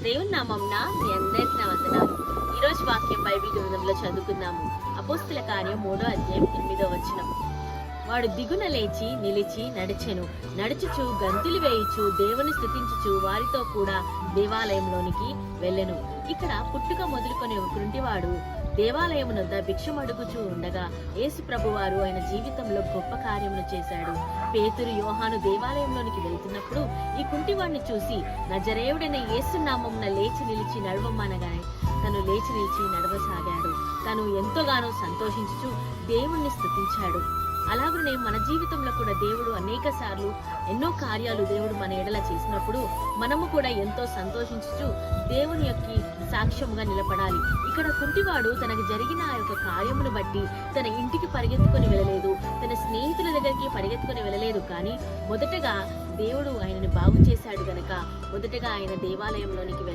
దేవుని నామమున మీ అందరికీ నా వందనాలు. ఈరోజు వాక్యం బైబిల్ గ్రంథంలో చదువుకుందాము. అపోస్తుల కార్యం 3వ అధ్యాయం 8వ వచనం. వాడు దిగున లేచి నిలిచి నడుచుచు గంతులు వేయుచు దేవుని స్తుతించుచు వారితో కూడా దేవాలయంలోనికి వెళ్ళెను. ఇక్కడ పుట్టుక మొదలుకొని ఒకరింటివాడు దేవాలయమునొద్ద భిక్షమడుగుచూ ఉండగా యేసు ప్రభువారు ఆయన జీవితంలో గొప్ప కార్యమును చేశాడు. పేతురు, యోహాను దేవాలయంలోనికి వెళ్తున్నప్పుడు ఈ కుంటివాడిని చూసి నజరేయుడైన యేసు నామమున లేచి నిలిచి నడవమనగానే తను లేచి నిలిచి నడవసాగాడు. తను ఎంతోగానో సంతోషించుచు దేవుణ్ణి స్తుతించాడు. అలాగనే మన జీవితంలో కూడా దేవుడు అనేక సార్లు ఎన్నో కార్యాలు దేవుడు మన ఎడల చేసినప్పుడు మనము కూడా ఎంతో సంతోషించుచు దేవుని యొక్క సాక్ష్యముగా నిలబడాలి. ఇక్కడ కుంటివాడు తనకు జరిగిన ఆ యొక్క కార్యమును బట్టి తన ఇంటికి పరిగెత్తుకొని వెళ్ళలేదు, తన స్నేహితుల దగ్గరికి పరిగెత్తుకొని వెళ్ళలేదు. కానీ మొదటగా దేవుడు ఆయనని బాగు చేశాడు గనక మొదటగా ఆయన దేవాలయంలోనికి